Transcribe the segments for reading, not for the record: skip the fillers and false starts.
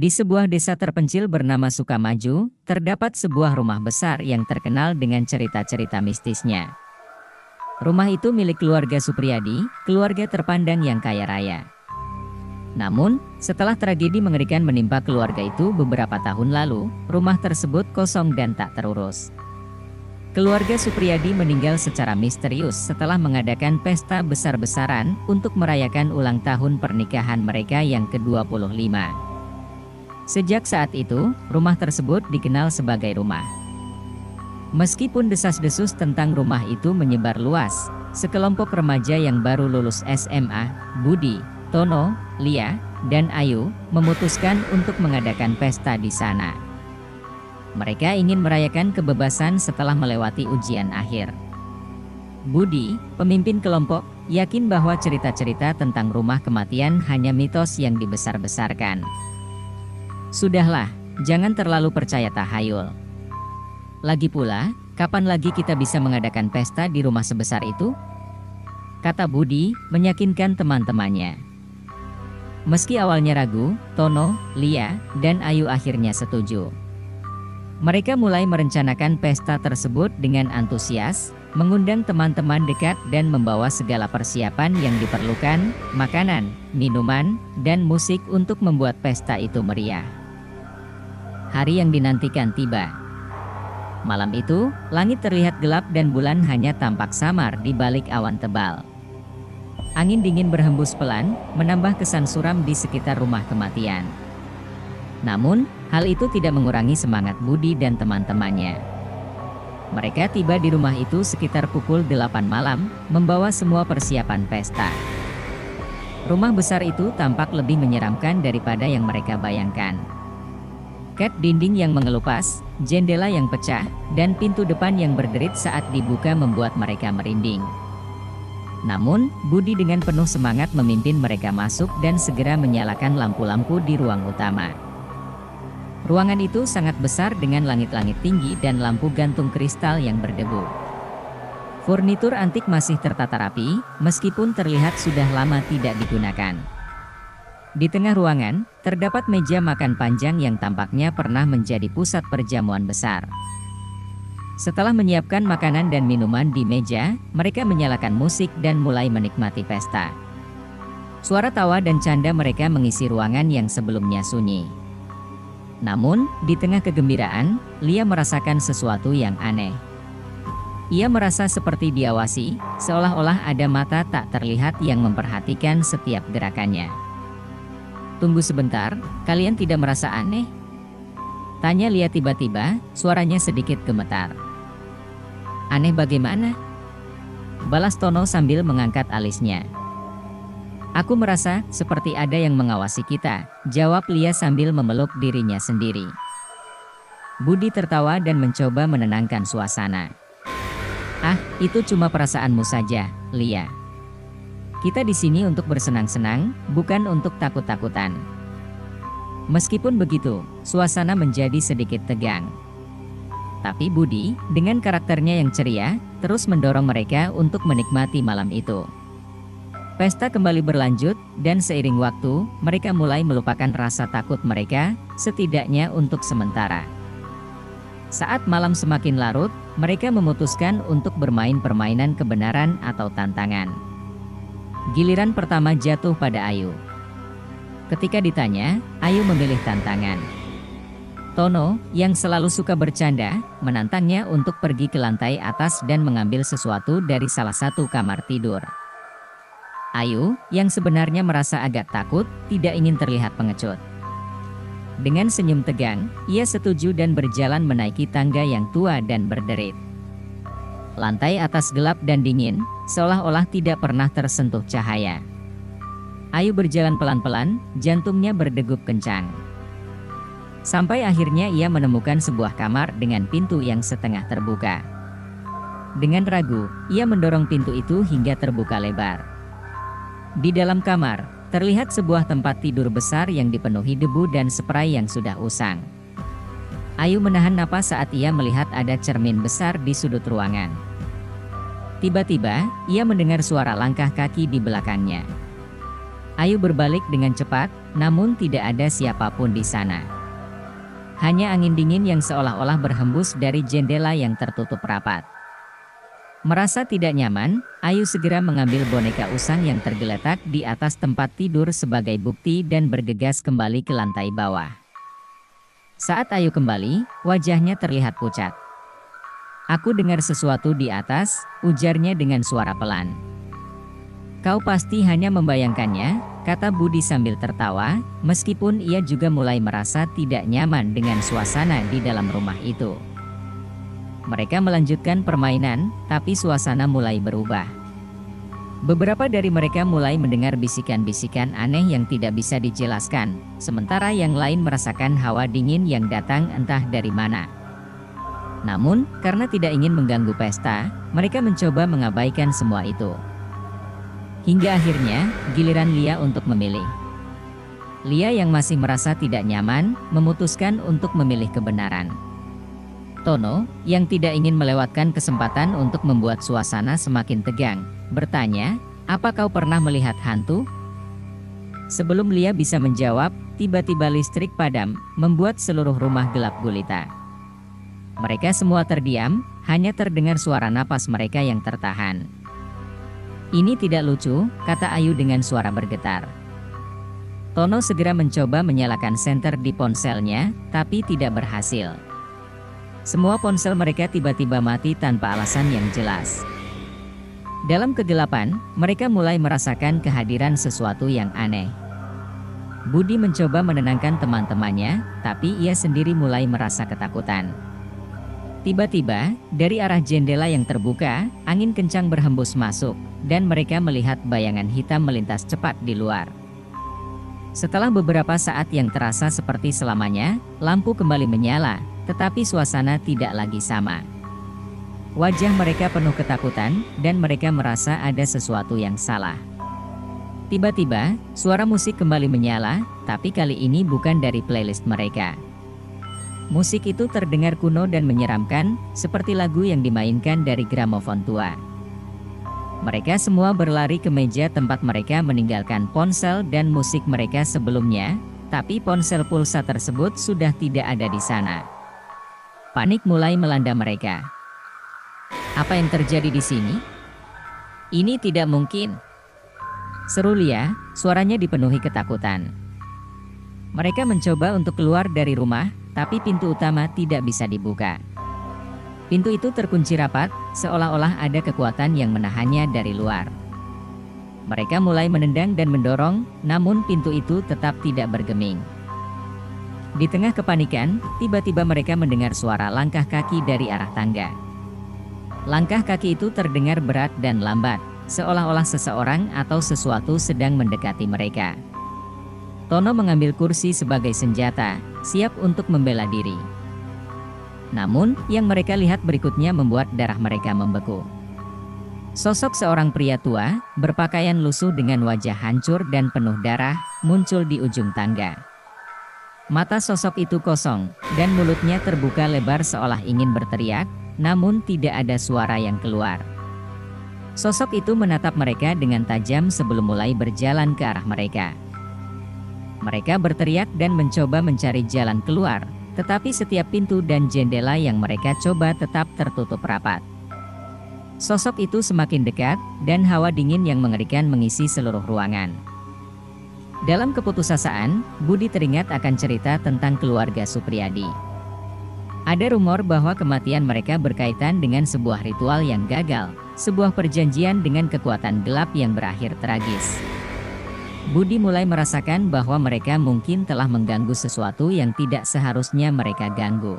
Di sebuah desa terpencil bernama Sukamaju, terdapat sebuah rumah besar yang terkenal dengan cerita-cerita mistisnya. Rumah itu milik keluarga Supriyadi, keluarga terpandang yang kaya raya. Namun, setelah tragedi mengerikan menimpa keluarga itu beberapa tahun lalu, rumah tersebut kosong dan tak terurus. Keluarga Supriyadi meninggal secara misterius setelah mengadakan pesta besar-besaran untuk merayakan ulang tahun pernikahan mereka yang ke-25. Sejak saat itu, rumah tersebut dikenal sebagai rumah. Meskipun desas-desus tentang rumah itu menyebar luas, sekelompok remaja yang baru lulus SMA, Budi, Tono, Lia, dan Ayu, memutuskan untuk mengadakan pesta di sana. Mereka ingin merayakan kebebasan setelah melewati ujian akhir. Budi, pemimpin kelompok, yakin bahwa cerita-cerita tentang rumah kematian hanya mitos yang dibesar-besarkan. Sudahlah, jangan terlalu percaya tahayul. Lagi pula, kapan lagi kita bisa mengadakan pesta di rumah sebesar itu? Kata Budi, meyakinkan teman-temannya. Meski awalnya ragu, Tono, Lia, dan Ayu akhirnya setuju. Mereka mulai merencanakan pesta tersebut dengan antusias, mengundang teman-teman dekat dan membawa segala persiapan yang diperlukan, makanan, minuman, dan musik untuk membuat pesta itu meriah. Hari yang dinantikan tiba. Malam itu, langit terlihat gelap dan bulan hanya tampak samar di balik awan tebal. Angin dingin berhembus pelan, menambah kesan suram di sekitar rumah kematian. Namun, hal itu tidak mengurangi semangat Budi dan teman-temannya. Mereka tiba di rumah itu sekitar pukul 8 malam, membawa semua persiapan pesta. Rumah besar itu tampak lebih menyeramkan daripada yang mereka bayangkan. Kat dinding yang mengelupas, jendela yang pecah, dan pintu depan yang berderit saat dibuka membuat mereka merinding. Namun, Budi dengan penuh semangat memimpin mereka masuk dan segera menyalakan lampu-lampu di ruang utama. Ruangan itu sangat besar dengan langit-langit tinggi dan lampu gantung kristal yang berdebu. Furnitur antik masih tertata rapi, meskipun terlihat sudah lama tidak digunakan. Di tengah ruangan, terdapat meja makan panjang yang tampaknya pernah menjadi pusat perjamuan besar. Setelah menyiapkan makanan dan minuman di meja, mereka menyalakan musik dan mulai menikmati pesta. Suara tawa dan canda mereka mengisi ruangan yang sebelumnya sunyi. Namun, di tengah kegembiraan, Lia merasakan sesuatu yang aneh. Ia merasa seperti diawasi, seolah-olah ada mata tak terlihat yang memperhatikan setiap gerakannya. Tunggu sebentar, kalian tidak merasa aneh? Tanya Lia tiba-tiba, suaranya sedikit gemetar. Aneh bagaimana? Balas Tono sambil mengangkat alisnya. Aku merasa seperti ada yang mengawasi kita, jawab Lia sambil memeluk dirinya sendiri. Budi tertawa dan mencoba menenangkan suasana. Ah, itu cuma perasaanmu saja, Lia. Kita di sini untuk bersenang-senang, bukan untuk takut-takutan. Meskipun begitu, suasana menjadi sedikit tegang. Tapi Budi, dengan karakternya yang ceria, terus mendorong mereka untuk menikmati malam itu. Pesta kembali berlanjut, dan seiring waktu, mereka mulai melupakan rasa takut mereka, setidaknya untuk sementara. Saat malam semakin larut, mereka memutuskan untuk bermain permainan kebenaran atau tantangan. Giliran pertama jatuh pada Ayu. Ketika ditanya, Ayu memilih tantangan. Tono, yang selalu suka bercanda, menantangnya untuk pergi ke lantai atas dan mengambil sesuatu dari salah satu kamar tidur. Ayu, yang sebenarnya merasa agak takut, tidak ingin terlihat pengecut. Dengan senyum tegang, ia setuju dan berjalan menaiki tangga yang tua dan berderit. Lantai atas gelap dan dingin, seolah-olah tidak pernah tersentuh cahaya. Ayu berjalan pelan-pelan, jantungnya berdegup kencang. Sampai akhirnya ia menemukan sebuah kamar dengan pintu yang setengah terbuka. Dengan ragu, ia mendorong pintu itu hingga terbuka lebar. Di dalam kamar, terlihat sebuah tempat tidur besar yang dipenuhi debu dan spray yang sudah usang. Ayu menahan napas saat ia melihat ada cermin besar di sudut ruangan. Tiba-tiba, ia mendengar suara langkah kaki di belakangnya. Ayu berbalik dengan cepat, namun tidak ada siapapun di sana. Hanya angin dingin yang seolah-olah berhembus dari jendela yang tertutup rapat. Merasa tidak nyaman, Ayu segera mengambil boneka usang yang tergeletak di atas tempat tidur sebagai bukti dan bergegas kembali ke lantai bawah. Saat Ayu kembali, wajahnya terlihat pucat. "Aku dengar sesuatu di atas," ujarnya dengan suara pelan. "Kau pasti hanya membayangkannya," kata Budi sambil tertawa, meskipun ia juga mulai merasa tidak nyaman dengan suasana di dalam rumah itu. Mereka melanjutkan permainan, tapi suasana mulai berubah. Beberapa dari mereka mulai mendengar bisikan-bisikan aneh yang tidak bisa dijelaskan, sementara yang lain merasakan hawa dingin yang datang entah dari mana. Namun, karena tidak ingin mengganggu pesta, mereka mencoba mengabaikan semua itu. Hingga akhirnya, giliran Lia untuk memilih. Lia yang masih merasa tidak nyaman, memutuskan untuk memilih kebenaran. Tono, yang tidak ingin melewatkan kesempatan untuk membuat suasana semakin tegang, bertanya, "Apa kau pernah melihat hantu?" Sebelum Lia bisa menjawab, tiba-tiba listrik padam, membuat seluruh rumah gelap gulita. Mereka semua terdiam, hanya terdengar suara napas mereka yang tertahan. "Ini tidak lucu," kata Ayu dengan suara bergetar. Tono segera mencoba menyalakan senter di ponselnya, tapi tidak berhasil. Semua ponsel mereka tiba-tiba mati tanpa alasan yang jelas. Dalam kegelapan, mereka mulai merasakan kehadiran sesuatu yang aneh. Budi mencoba menenangkan teman-temannya, tapi ia sendiri mulai merasa ketakutan. Tiba-tiba, dari arah jendela yang terbuka, angin kencang berhembus masuk, dan mereka melihat bayangan hitam melintas cepat di luar. Setelah beberapa saat yang terasa seperti selamanya, lampu kembali menyala, tetapi suasana tidak lagi sama. Wajah mereka penuh ketakutan, dan mereka merasa ada sesuatu yang salah. Tiba-tiba, suara musik kembali menyala, tapi kali ini bukan dari playlist mereka. Musik itu terdengar kuno dan menyeramkan, seperti lagu yang dimainkan dari gramofon tua. Mereka semua berlari ke meja tempat mereka meninggalkan ponsel dan musik mereka sebelumnya, tapi ponsel pulsa tersebut sudah tidak ada di sana. Panik mulai melanda mereka. "Apa yang terjadi di sini? Ini tidak mungkin," seru Lia, suaranya dipenuhi ketakutan. Mereka mencoba untuk keluar dari rumah, tapi pintu utama tidak bisa dibuka. Pintu itu terkunci rapat, seolah-olah ada kekuatan yang menahannya dari luar. Mereka mulai menendang dan mendorong, namun pintu itu tetap tidak bergeming. Di tengah kepanikan, tiba-tiba mereka mendengar suara langkah kaki dari arah tangga. Langkah kaki itu terdengar berat dan lambat, seolah-olah seseorang atau sesuatu sedang mendekati mereka. Tono mengambil kursi sebagai senjata, siap untuk membela diri. Namun, yang mereka lihat berikutnya membuat darah mereka membeku. Sosok seorang pria tua, berpakaian lusuh dengan wajah hancur dan penuh darah, muncul di ujung tangga. Mata sosok itu kosong, dan mulutnya terbuka lebar seolah ingin berteriak, namun tidak ada suara yang keluar. Sosok itu menatap mereka dengan tajam sebelum mulai berjalan ke arah mereka. Mereka berteriak dan mencoba mencari jalan keluar, tetapi setiap pintu dan jendela yang mereka coba tetap tertutup rapat. Sosok itu semakin dekat, dan hawa dingin yang mengerikan mengisi seluruh ruangan. Dalam keputusasaan, Budi teringat akan cerita tentang keluarga Supriyadi. Ada rumor bahwa kematian mereka berkaitan dengan sebuah ritual yang gagal, sebuah perjanjian dengan kekuatan gelap yang berakhir tragis. Budi mulai merasakan bahwa mereka mungkin telah mengganggu sesuatu yang tidak seharusnya mereka ganggu.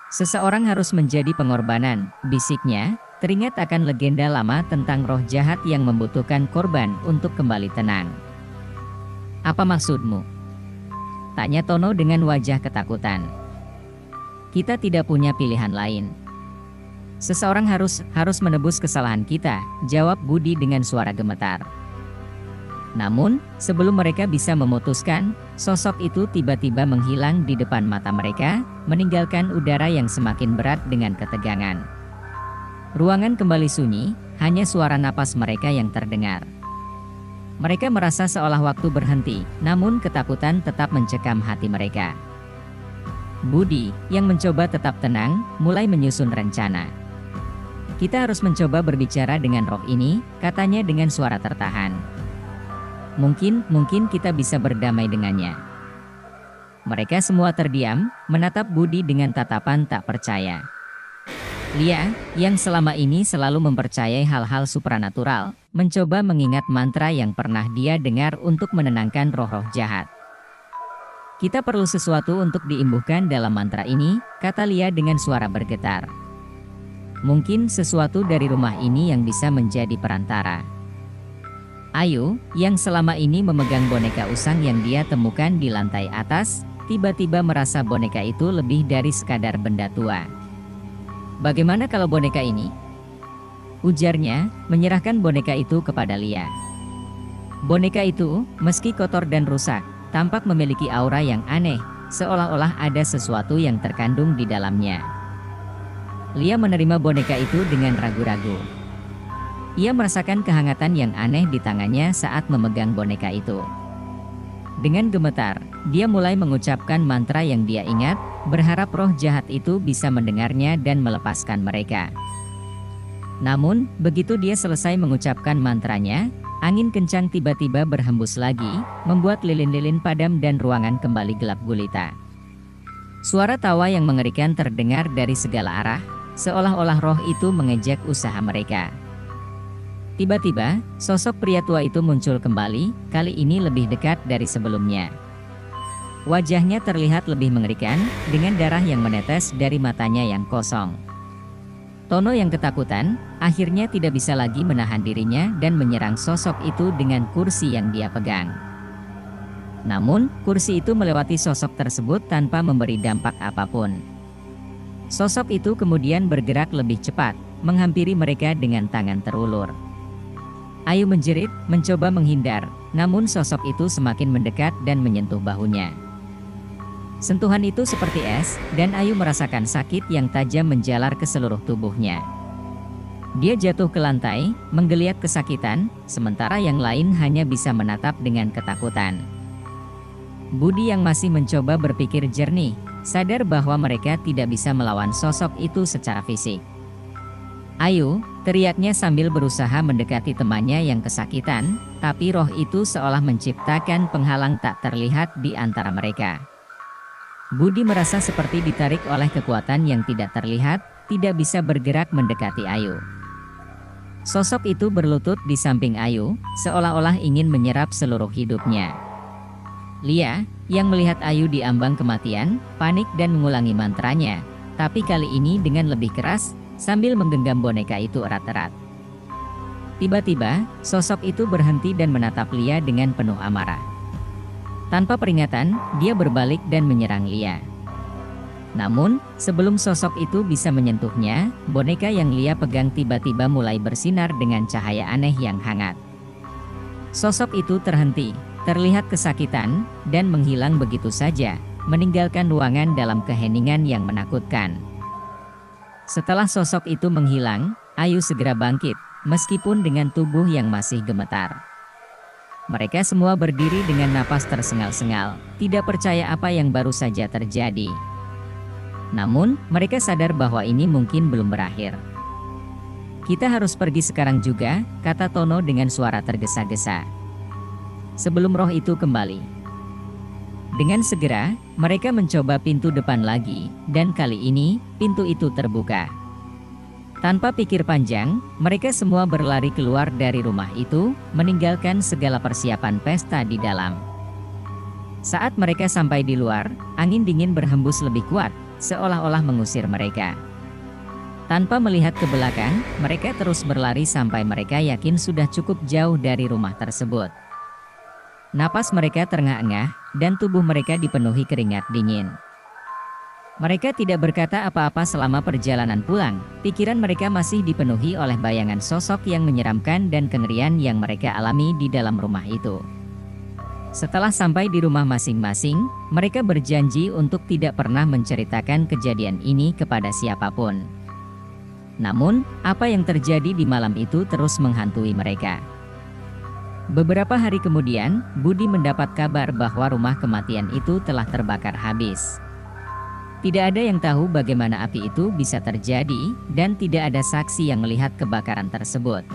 "Seseorang harus menjadi pengorbanan," bisiknya, teringat akan legenda lama tentang roh jahat yang membutuhkan korban untuk kembali tenang. "Apa maksudmu?" tanya Tono dengan wajah ketakutan. "Kita tidak punya pilihan lain. Seseorang harus menebus kesalahan kita," jawab Budi dengan suara gemetar. Namun, sebelum mereka bisa memutuskan, sosok itu tiba-tiba menghilang di depan mata mereka, meninggalkan udara yang semakin berat dengan ketegangan. Ruangan kembali sunyi, hanya suara napas mereka yang terdengar. Mereka merasa seolah waktu berhenti, namun ketakutan tetap mencekam hati mereka. Budi, yang mencoba tetap tenang, mulai menyusun rencana. "Kita harus mencoba berbicara dengan roh ini," katanya dengan suara tertahan. Mungkin kita bisa berdamai dengannya." Mereka semua terdiam, menatap Budi dengan tatapan tak percaya. Lia, yang selama ini selalu mempercayai hal-hal supranatural, mencoba mengingat mantra yang pernah dia dengar untuk menenangkan roh-roh jahat. "Kita perlu sesuatu untuk diimbuhkan dalam mantra ini," kata Lia dengan suara bergetar. "Mungkin sesuatu dari rumah ini yang bisa menjadi perantara." Ayu, yang selama ini memegang boneka usang yang dia temukan di lantai atas, tiba-tiba merasa boneka itu lebih dari sekadar benda tua. "Bagaimana kalau boneka ini?" ujarnya, menyerahkan boneka itu kepada Lia. Boneka itu, meski kotor dan rusak, tampak memiliki aura yang aneh, seolah-olah ada sesuatu yang terkandung di dalamnya. Lia menerima boneka itu dengan ragu-ragu. Ia merasakan kehangatan yang aneh di tangannya saat memegang boneka itu. Dengan gemetar, dia mulai mengucapkan mantra yang dia ingat, berharap roh jahat itu bisa mendengarnya dan melepaskan mereka. Namun, begitu dia selesai mengucapkan mantranya, angin kencang tiba-tiba berhembus lagi, membuat lilin-lilin padam dan ruangan kembali gelap gulita. Suara tawa yang mengerikan terdengar dari segala arah, seolah-olah roh itu mengejek usaha mereka. Tiba-tiba, sosok pria tua itu muncul kembali, kali ini lebih dekat dari sebelumnya. Wajahnya terlihat lebih mengerikan, dengan darah yang menetes dari matanya yang kosong. Tono yang ketakutan, akhirnya tidak bisa lagi menahan dirinya dan menyerang sosok itu dengan kursi yang dia pegang. Namun, kursi itu melewati sosok tersebut tanpa memberi dampak apapun. Sosok itu kemudian bergerak lebih cepat, menghampiri mereka dengan tangan terulur. Ayu menjerit, mencoba menghindar, namun sosok itu semakin mendekat dan menyentuh bahunya. Sentuhan itu seperti es, dan Ayu merasakan sakit yang tajam menjalar ke seluruh tubuhnya. Dia jatuh ke lantai, menggeliat kesakitan, sementara yang lain hanya bisa menatap dengan ketakutan. Budi yang masih mencoba berpikir jernih, sadar bahwa mereka tidak bisa melawan sosok itu secara fisik. "Ayu!" teriaknya sambil berusaha mendekati temannya yang kesakitan, tapi roh itu seolah menciptakan penghalang tak terlihat di antara mereka. Budi merasa seperti ditarik oleh kekuatan yang tidak terlihat, tidak bisa bergerak mendekati Ayu. Sosok itu berlutut di samping Ayu, seolah-olah ingin menyerap seluruh hidupnya. Lia, yang melihat Ayu di ambang kematian, panik dan mengulangi mantranya, tapi kali ini dengan lebih keras, sambil menggenggam boneka itu erat-erat. Tiba-tiba, sosok itu berhenti dan menatap Lia dengan penuh amarah. Tanpa peringatan, dia berbalik dan menyerang Lia. Namun, sebelum sosok itu bisa menyentuhnya, boneka yang Lia pegang tiba-tiba mulai bersinar dengan cahaya aneh yang hangat. Sosok itu terhenti, terlihat kesakitan, dan menghilang begitu saja, meninggalkan ruangan dalam keheningan yang menakutkan. Setelah sosok itu menghilang, Ayu segera bangkit, meskipun dengan tubuh yang masih gemetar. Mereka semua berdiri dengan napas tersengal-sengal, tidak percaya apa yang baru saja terjadi. Namun, mereka sadar bahwa ini mungkin belum berakhir. "Kita harus pergi sekarang juga," kata Tono dengan suara tergesa-gesa. Sebelum roh itu kembali. Dengan segera, mereka mencoba pintu depan lagi, dan kali ini, pintu itu terbuka. Tanpa pikir panjang, mereka semua berlari keluar dari rumah itu, meninggalkan segala persiapan pesta di dalam. Saat mereka sampai di luar, angin dingin berhembus lebih kuat, seolah-olah mengusir mereka. Tanpa melihat ke belakang, mereka terus berlari sampai mereka yakin sudah cukup jauh dari rumah tersebut. Napas mereka terengah-engah, dan tubuh mereka dipenuhi keringat dingin. Mereka tidak berkata apa-apa selama perjalanan pulang, pikiran mereka masih dipenuhi oleh bayangan sosok yang menyeramkan dan kengerian yang mereka alami di dalam rumah itu. Setelah sampai di rumah masing-masing, mereka berjanji untuk tidak pernah menceritakan kejadian ini kepada siapapun. Namun, apa yang terjadi di malam itu terus menghantui mereka. Beberapa hari kemudian, Budi mendapat kabar bahwa rumah kematian itu telah terbakar habis. Tidak ada yang tahu bagaimana api itu bisa terjadi, dan tidak ada saksi yang melihat kebakaran tersebut.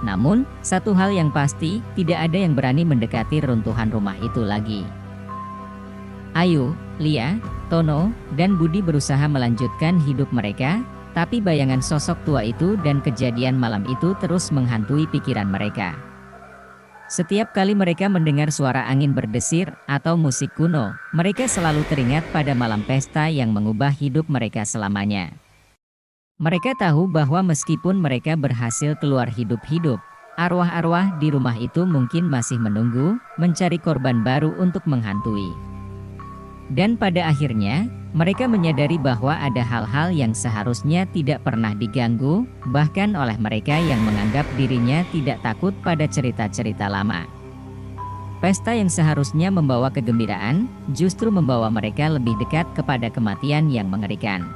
Namun, satu hal yang pasti, tidak ada yang berani mendekati runtuhan rumah itu lagi. Ayu, Lia, Tono, dan Budi berusaha melanjutkan hidup mereka, tapi bayangan sosok tua itu dan kejadian malam itu terus menghantui pikiran mereka. Setiap kali mereka mendengar suara angin berdesir atau musik kuno, mereka selalu teringat pada malam pesta yang mengubah hidup mereka selamanya. Mereka tahu bahwa meskipun mereka berhasil keluar hidup-hidup, arwah-arwah di rumah itu mungkin masih menunggu, mencari korban baru untuk menghantui. Dan pada akhirnya, mereka menyadari bahwa ada hal-hal yang seharusnya tidak pernah diganggu, bahkan oleh mereka yang menganggap dirinya tidak takut pada cerita-cerita lama. Pesta yang seharusnya membawa kegembiraan, justru membawa mereka lebih dekat kepada kematian yang mengerikan.